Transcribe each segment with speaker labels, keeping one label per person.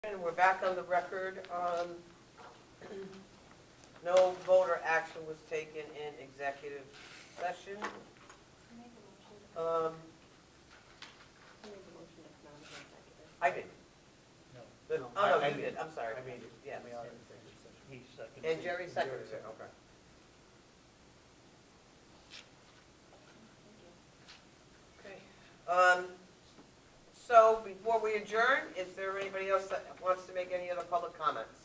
Speaker 1: And we're back on the record. No voter action was taken in executive session. I did.
Speaker 2: No.
Speaker 1: Oh, no,
Speaker 2: I
Speaker 1: you
Speaker 2: made
Speaker 1: did,
Speaker 2: it.
Speaker 1: I'm sorry.
Speaker 2: I made it.
Speaker 1: Yes.
Speaker 2: He seconded.
Speaker 1: And Jerry seconded it, okay. Okay. So before we adjourn, is there anybody else that wants to make any other public comments?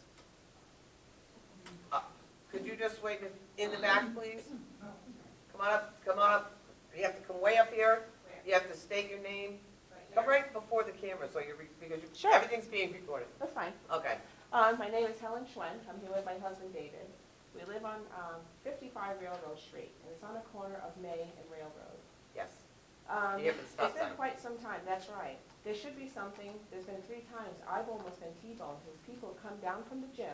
Speaker 1: Could you just wait in the back, please? Come on up, come on up. You have to come way up here. You have to state your name. Come right before the camera so because
Speaker 3: Sure.
Speaker 1: everything's being recorded.
Speaker 3: That's fine.
Speaker 1: Okay.
Speaker 3: My name is Helen Schwen. I'm here with my husband David. We live on 55 Railroad Street, and it's on the corner of May and Railroad.
Speaker 1: Yes. You have the stop
Speaker 3: It's been
Speaker 1: sign.
Speaker 3: quite some time, that's right. There should be something, there's been 3 times, I've almost been T-boned, because people come down from the gym,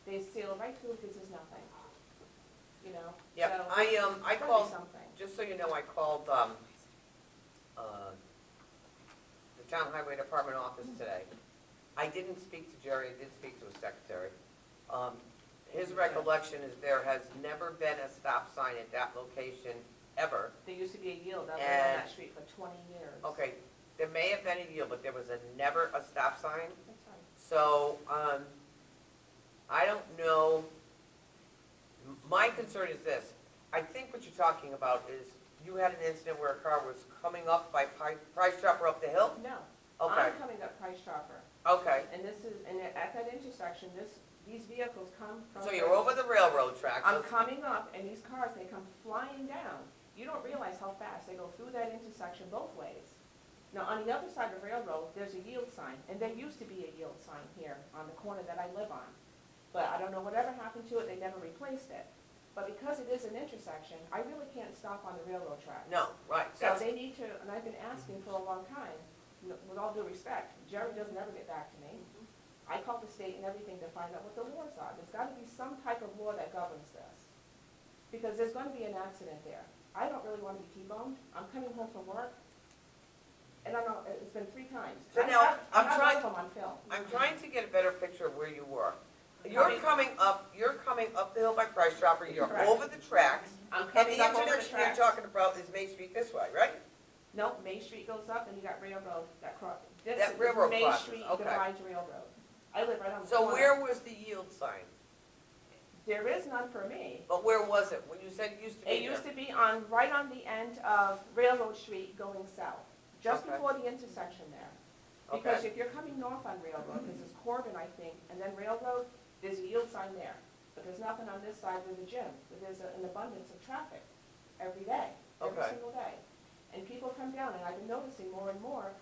Speaker 3: they sail right through because there's nothing, you know?
Speaker 1: Yeah,
Speaker 3: So,
Speaker 1: I
Speaker 3: there's gotta be
Speaker 1: called,
Speaker 3: something.
Speaker 1: just so you know, I called, the town highway department office today. I didn't speak to Jerry, I did speak to his secretary. His recollection is there has never been a stop sign at that location ever.
Speaker 3: There used to be a yield out there
Speaker 1: And-
Speaker 3: on that street for 20 years.
Speaker 1: Okay, there may have been a yield, but there was never a stop sign.
Speaker 3: That's fine.
Speaker 1: So, I don't know. My concern is this. I think what you're talking about is you had an incident where a car was coming up by Price Chopper up the hill?
Speaker 3: No,
Speaker 1: Okay,
Speaker 3: I'm coming up Price Chopper.
Speaker 1: okay.
Speaker 3: And this is, and at that intersection, these vehicles come from.
Speaker 1: So you're over the railroad tracks.
Speaker 3: I'm coming up, and these cars, they come flying down. You don't realize how fast they go through that intersection both ways. Now, on the other side of Railroad, there's a yield sign, and there used to be a yield sign here on the corner that I live on. But I don't know whatever happened to it, they never replaced it. But because it is an intersection, I really can't stop on the railroad tracks.
Speaker 1: No, right.
Speaker 3: So they need to, and I've been asking for a long time, with all due respect, Jerry doesn't ever get back to me. I called the state and everything to find out what the laws are. There's gotta be some type of law that governs this. Because there's gonna be an accident there. I don't really wanna be T-boned. I'm coming home from work, and I don't know, it's been 3 times.
Speaker 1: So
Speaker 3: I
Speaker 1: now,
Speaker 3: have-
Speaker 1: I'm
Speaker 3: I have
Speaker 1: trying-
Speaker 3: both of them on film.
Speaker 1: I'm trying to get a better picture of where you were. You're coming up the hill by Price Chopper, you're
Speaker 3: Correct.
Speaker 1: over the tracks.
Speaker 3: I'm
Speaker 1: And
Speaker 3: coming
Speaker 1: the
Speaker 3: up over the
Speaker 1: intersection you're
Speaker 3: tracks.
Speaker 1: talking about is Main Street this way, right?
Speaker 3: No, Main Street goes up, and you got Railroad that cross.
Speaker 1: That railroad
Speaker 3: Main
Speaker 1: crosses,
Speaker 3: Street
Speaker 1: okay.
Speaker 3: divides Railroad. I live right on the
Speaker 1: So
Speaker 3: corner.
Speaker 1: where was the yield sign?
Speaker 3: There is none for me.
Speaker 1: But where was it? When you said it used to be
Speaker 3: It
Speaker 1: there?
Speaker 3: used to be on, right on the end of Railroad Street going south, just
Speaker 1: Okay.
Speaker 3: before the intersection there. Because
Speaker 1: Okay.
Speaker 3: if you're coming north on Railroad, this is Corbin, I think, and then Railroad, there's a yield sign there. But there's nothing on this side of the gym, but there's an abundance of traffic every day, every
Speaker 1: Okay.
Speaker 3: single day. And people come down, and I've been noticing more and more,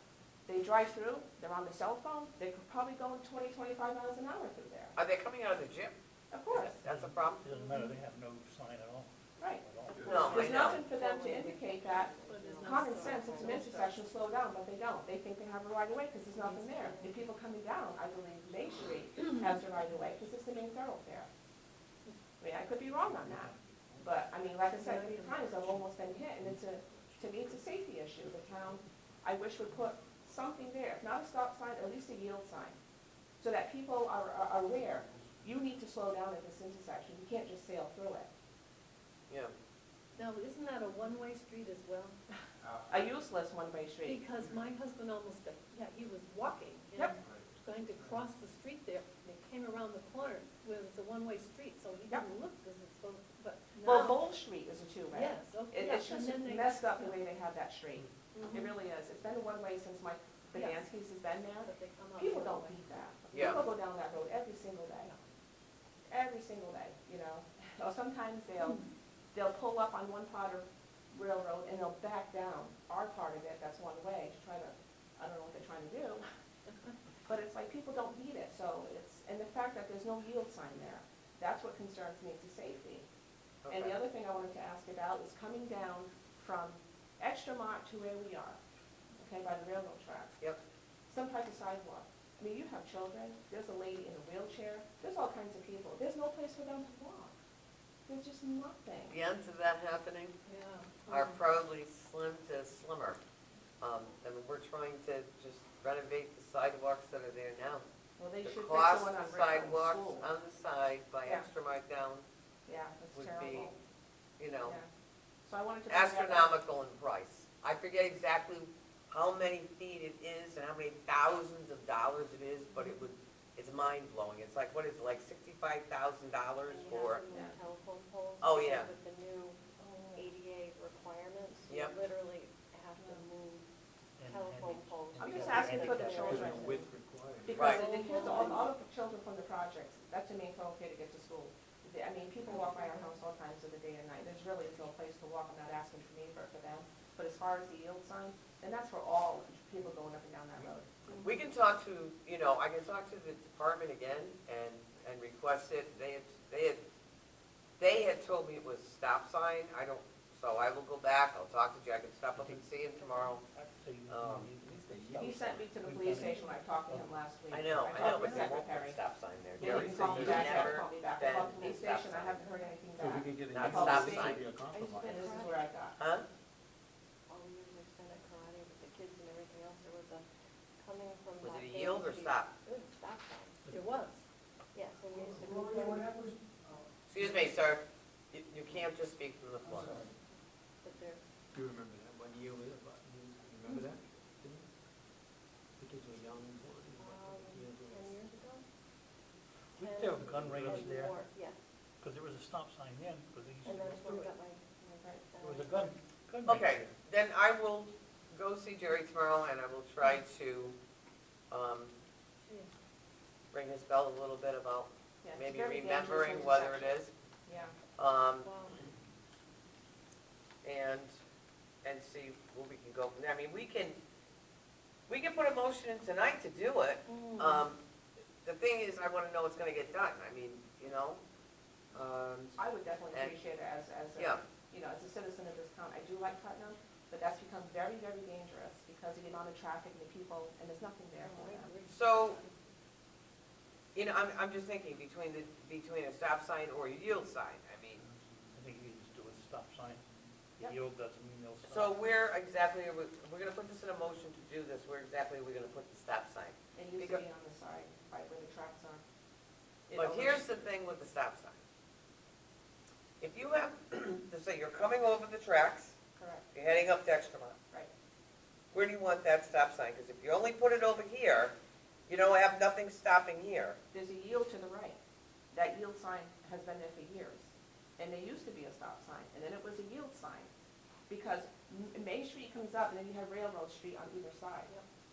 Speaker 3: they drive through, they're on the cell phone, they're probably going 20, 25 miles an hour through there.
Speaker 1: Are they coming out of the gym?
Speaker 3: Of course,
Speaker 1: That's a problem?
Speaker 2: It doesn't matter, they have no sign at all.
Speaker 3: right.
Speaker 2: At all.
Speaker 1: No, I
Speaker 3: There's
Speaker 1: know.
Speaker 3: nothing for them to indicate that. Common sense, it's an intersection, slow down, but they don't. They think they have a right of way because there's nothing there. The people coming down, I believe Main Street has the right of way because it's the main thoroughfare. I mean, I could be wrong on that, but, I mean, like I said, 3 times I've almost been hit, and to me, it's a safety issue. The town, I wish would put something there, if not a stop sign, at least a yield sign, so that people are aware, you need to slow down at this intersection. You can't just sail through it.
Speaker 1: Yeah.
Speaker 4: Now, isn't that a one-way street as well?
Speaker 3: A useless one-way street.
Speaker 4: Because my husband almost, he was walking and
Speaker 3: Yep.
Speaker 4: going to cross the street there, and it came around the corner where it was a one-way street, so he
Speaker 3: Yep.
Speaker 4: didn't look because it's supposed, but
Speaker 3: Well,
Speaker 4: now,
Speaker 3: Bowl Street is a two-way.
Speaker 4: yes, okay.
Speaker 3: It's
Speaker 4: yes,
Speaker 3: just
Speaker 4: and then they-
Speaker 3: messed up the way they have that street.
Speaker 4: Mhm.
Speaker 3: It really is. It's been a one-way since Mike
Speaker 4: Yes.
Speaker 3: Bedanski's has been there.
Speaker 4: But they come out
Speaker 3: People
Speaker 4: the
Speaker 3: don't
Speaker 4: other way.
Speaker 3: beat that.
Speaker 1: Yeah.
Speaker 3: People go down that road every single day. Every single day, you know. Or sometimes they'll pull up on one part of Railroad and they'll back down our part of it, that's one way, to try to, I don't know what they're trying to do. But it's like people don't beat it, so and the fact that there's no yield sign there, that's what concerns me, it's the safety. And the
Speaker 1: Okay.
Speaker 3: other thing I wanted to ask about is coming down from Extremont to where we are, okay, by the railroad tracks.
Speaker 1: Yep.
Speaker 3: Some type of sidewalk. I mean, you have children, there's a lady in a wheelchair, there's all kinds of people. There's no place for them to walk. There's just nothing.
Speaker 1: The ends of that happening
Speaker 4: Yeah.
Speaker 1: are probably slim to slimmer. I mean, we're trying to just renovate the sidewalks that are there now.
Speaker 3: Well, they
Speaker 1: The
Speaker 3: should fix the
Speaker 1: cost
Speaker 3: one on
Speaker 1: of
Speaker 3: Rickland
Speaker 1: sidewalks
Speaker 3: School.
Speaker 1: on the side by
Speaker 3: Yeah.
Speaker 1: Extra Mike down
Speaker 3: Yeah, that's
Speaker 1: would
Speaker 3: terrible.
Speaker 1: be, you know,
Speaker 3: Yeah. So I wanted to bring that up.
Speaker 1: astronomical in price. I forget exactly how many feet it is and how many thousands of dollars it is, but it's mind-blowing. It's like, what is it, like $65,000
Speaker 5: And you
Speaker 1: for,
Speaker 5: have to move telephone poles.
Speaker 1: Oh,
Speaker 5: because
Speaker 1: yeah.
Speaker 5: With the new
Speaker 3: Oh.
Speaker 5: ADA requirements, you
Speaker 1: Yep.
Speaker 5: literally have to move
Speaker 2: And
Speaker 5: telephone poles.
Speaker 3: I'm just
Speaker 5: because
Speaker 3: asking for the
Speaker 5: handicap
Speaker 3: children.
Speaker 5: accessible.
Speaker 6: Width required.
Speaker 3: Because
Speaker 1: Right.
Speaker 3: the kids, all of the children from the projects, that's the main thoroughfare to get to school. I mean, people walk by our house all times of the day and night, there's really no place to walk, I'm not asking for me, but for them. But as far as the yield sign, then that's for all people going up and down that road.
Speaker 1: we can talk to, you know, I can talk to the department again and request it. They had told me it was stop sign. I don't, so I will go back, I'll talk to Jack and stop up and see him tomorrow.
Speaker 2: I'd say you
Speaker 1: Um,
Speaker 2: need to
Speaker 3: He sent me to the police station when I talked to him last week.
Speaker 1: I know,
Speaker 3: talked
Speaker 1: but
Speaker 3: to
Speaker 1: they
Speaker 3: the
Speaker 1: won't put
Speaker 3: secretary.
Speaker 1: a stop sign there.
Speaker 3: He
Speaker 1: Jerry
Speaker 3: didn't
Speaker 1: said
Speaker 3: call me
Speaker 1: he's
Speaker 3: back, he
Speaker 1: never
Speaker 3: hasn't called me back. I
Speaker 1: been
Speaker 3: called the police
Speaker 1: a stop
Speaker 3: station, I
Speaker 1: sign.
Speaker 3: haven't heard anything
Speaker 6: So we
Speaker 3: back.
Speaker 6: could get
Speaker 1: Not
Speaker 6: an
Speaker 3: stop
Speaker 6: easement,
Speaker 3: sign.
Speaker 6: to be a
Speaker 3: And
Speaker 6: compromise.
Speaker 3: this is where I got.
Speaker 1: Huh?
Speaker 5: All we usually send at karate with the kids and everything else, there was a, coming from
Speaker 1: Was
Speaker 5: that.
Speaker 1: it a yield or
Speaker 5: Main Street-
Speaker 1: stop?
Speaker 5: It was a stop sign.
Speaker 4: It was.
Speaker 5: Yes, and we used to go
Speaker 7: Gloria, what
Speaker 5: there,
Speaker 7: happened?
Speaker 1: Excuse me, sir. You can't just speak from the
Speaker 7: I'm
Speaker 1: floor.
Speaker 7: sorry.
Speaker 5: but there,
Speaker 6: Do you remember that? What year was it? About, remember that? Didn't you? The kids were young. What years was
Speaker 5: 10
Speaker 6: it?
Speaker 5: years ago?
Speaker 2: We
Speaker 5: 10
Speaker 2: there a gun range
Speaker 5: and
Speaker 2: there,
Speaker 5: more, yes,
Speaker 2: because there was a stop sign then, because they used
Speaker 5: and
Speaker 2: to
Speaker 5: that's
Speaker 2: go
Speaker 5: when we
Speaker 2: through it.
Speaker 5: got my.
Speaker 2: There was a gun range
Speaker 1: Okay,
Speaker 2: there.
Speaker 1: then I will go see Jerry tomorrow and I will try to,
Speaker 4: Yeah.
Speaker 1: ring his bell a little bit about
Speaker 3: Yeah, it's a
Speaker 1: maybe
Speaker 3: very dangerous
Speaker 1: remembering whether it
Speaker 3: intersection.
Speaker 1: is.
Speaker 3: Yeah.
Speaker 5: Wow.
Speaker 1: And see where we can go from there. I mean, we can put a motion in tonight to do it. The thing is, I wanna know what's gonna get done. I mean, you know,
Speaker 3: I would definitely
Speaker 1: And-
Speaker 3: appreciate it as
Speaker 1: yeah.
Speaker 3: as a citizen of this town. I do like Putnam, but that's become very, very dangerous because of the amount of traffic and the people, and there's nothing there for them.
Speaker 1: So, you know, I'm just thinking between a stop sign or a yield sign. I mean,
Speaker 2: I think you just do a stop sign. The
Speaker 3: Yep.
Speaker 2: yield doesn't mean they'll
Speaker 1: so
Speaker 2: stop.
Speaker 1: where exactly are we, we're gonna put this in a motion to do this, where exactly are we gonna put the stop sign?
Speaker 3: It used to
Speaker 1: Because-
Speaker 3: be on the side, right where the tracks are. It
Speaker 1: But
Speaker 3: always-
Speaker 1: here's the thing with the stop sign. If you have, to say you're coming over the tracks,
Speaker 3: Correct,
Speaker 1: you're heading up to Extremont,
Speaker 3: right.
Speaker 1: where do you want that stop sign? Because if you only put it over here, you don't have nothing stopping here.
Speaker 3: There's a yield to the right. That yield sign has been there for years. And there used to be a stop sign, and then it was a yield sign. Because Main Street comes up, and then you have Railroad Street on either side.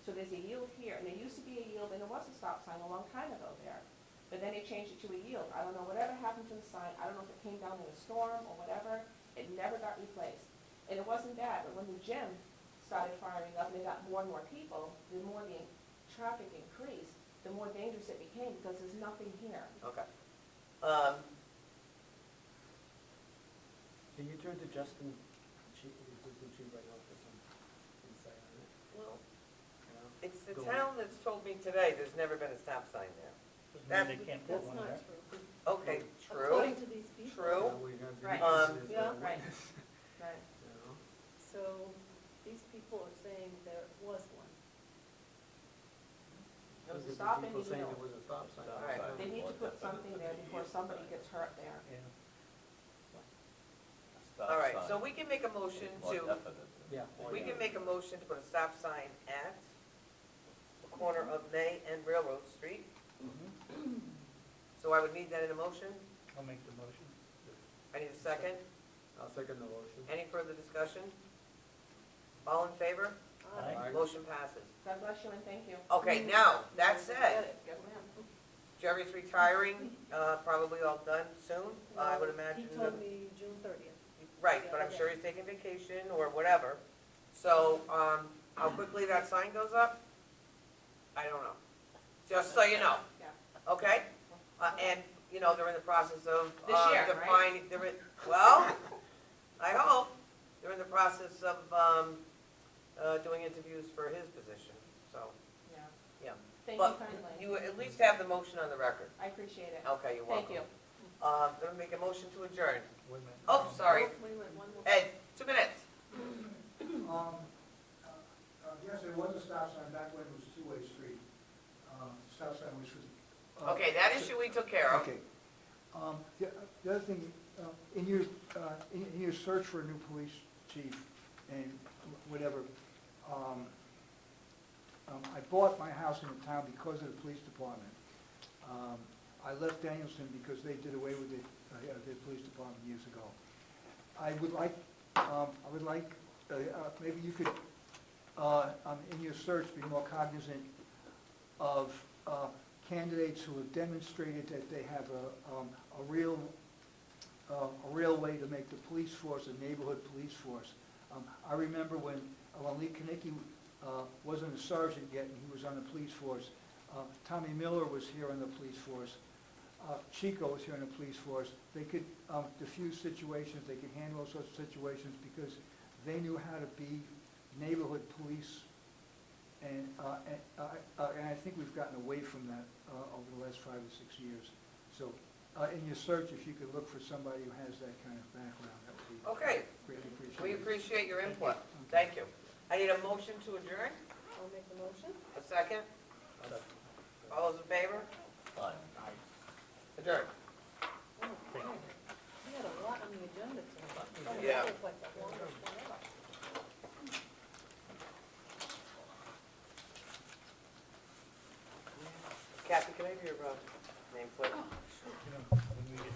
Speaker 3: So there's a yield here, and there used to be a yield, and there was a stop sign a long time ago there. But then they changed it to a yield. I don't know whatever happened to the sign. I don't know if it came down in a storm or whatever. It never got replaced. And it wasn't bad, but when the gym started firing up and they got more and more people, the more the traffic increased, the more dangerous it became because there's nothing here.
Speaker 1: Okay.
Speaker 6: Can you turn to Justin, chief, assistant chief right now for some insight on it?
Speaker 1: Well,
Speaker 6: You know?
Speaker 1: it's the
Speaker 6: Go
Speaker 1: town that's told me today there's never been a stop sign there.
Speaker 2: Doesn't mean they can't put
Speaker 4: That's
Speaker 2: one
Speaker 4: not
Speaker 2: there.
Speaker 4: true.
Speaker 1: Okay, true,
Speaker 4: According to these people.
Speaker 1: true.
Speaker 6: Now we have the
Speaker 3: Right.
Speaker 6: witnesses that
Speaker 4: Yeah.
Speaker 3: Right.
Speaker 6: witness,
Speaker 3: Right.
Speaker 6: you know?
Speaker 4: So these people are saying there was one.
Speaker 3: There was a
Speaker 6: Look at the
Speaker 3: stop and
Speaker 6: people
Speaker 3: a
Speaker 6: saying
Speaker 3: yield.
Speaker 6: there was a stop sign.
Speaker 1: All right.
Speaker 3: They need to put something there before somebody gets hurt there.
Speaker 2: Yeah.
Speaker 1: All right, so we can make a motion to,
Speaker 6: Yeah.
Speaker 1: we can make a motion to put a stop sign at the corner of May and Railroad Street. So I would need that in a motion.
Speaker 2: I'll make the motion.
Speaker 1: I need a second.
Speaker 6: I'll second the motion.
Speaker 1: Any further discussion? All in favor?
Speaker 2: Aye.
Speaker 6: Aye.
Speaker 1: Motion passes.
Speaker 3: God bless you and thank you.
Speaker 1: Okay, now, that said,
Speaker 3: Yes, ma'am.
Speaker 1: Jerry's retiring, probably all done soon, I would imagine.
Speaker 4: He told me June 30th.
Speaker 1: Right, but I'm sure he's taking vacation or whatever. So, how quickly that sign goes up, I don't know. Just so you know,
Speaker 3: Yeah.
Speaker 1: okay? And, you know, they're in the process of
Speaker 3: This year, right?
Speaker 1: defining, well, I hope, they're in the process of doing interviews for his position, so,
Speaker 3: Yeah.
Speaker 1: yeah.
Speaker 3: Thank you
Speaker 1: But
Speaker 3: kindly.
Speaker 1: you at least have the motion on the record.
Speaker 3: I appreciate it.
Speaker 1: Okay, you're welcome.
Speaker 3: Thank you.
Speaker 1: Gonna make a motion to adjourn.
Speaker 2: Wait a minute.
Speaker 1: Oh, sorry.
Speaker 4: Wait a minute, one more.
Speaker 1: Ed, 2 minutes.
Speaker 7: Yes, there was a stop sign back when it was a two-way street. stop sign was for.
Speaker 1: Okay, that issue we took care of.
Speaker 7: Okay. The other thing, in your search for a new police chief and whatever, I bought my house in the town because of the police department. I left Danielson because they did away with the police department years ago. I would like, maybe you could, in your search, be more cognizant of candidates who have demonstrated that they have a real way to make the police force a neighborhood police force. I remember when Lee Kanicki wasn't a sergeant yet, and he was on the police force. Tommy Miller was here on the police force. Chico was here on the police force. They could diffuse situations, they could handle those sorts of situations because they knew how to be neighborhood police. And I think we've gotten away from that over the last 5 or 6 years. So in your search, if you could look for somebody who has that kind of background, that would be
Speaker 1: Okay,
Speaker 7: greatly appreciated.
Speaker 1: we appreciate your input. Thank you. I need a motion to adjourn.
Speaker 5: I'll make the motion.
Speaker 1: A second? All those in favor?
Speaker 2: Aye.
Speaker 1: Adjourn.
Speaker 4: Oh, man, we had a lot on the agenda tonight.
Speaker 1: Yeah.
Speaker 4: That was like the longest one ever.
Speaker 1: Kathy, can I have your name, please?
Speaker 2: You know, when we get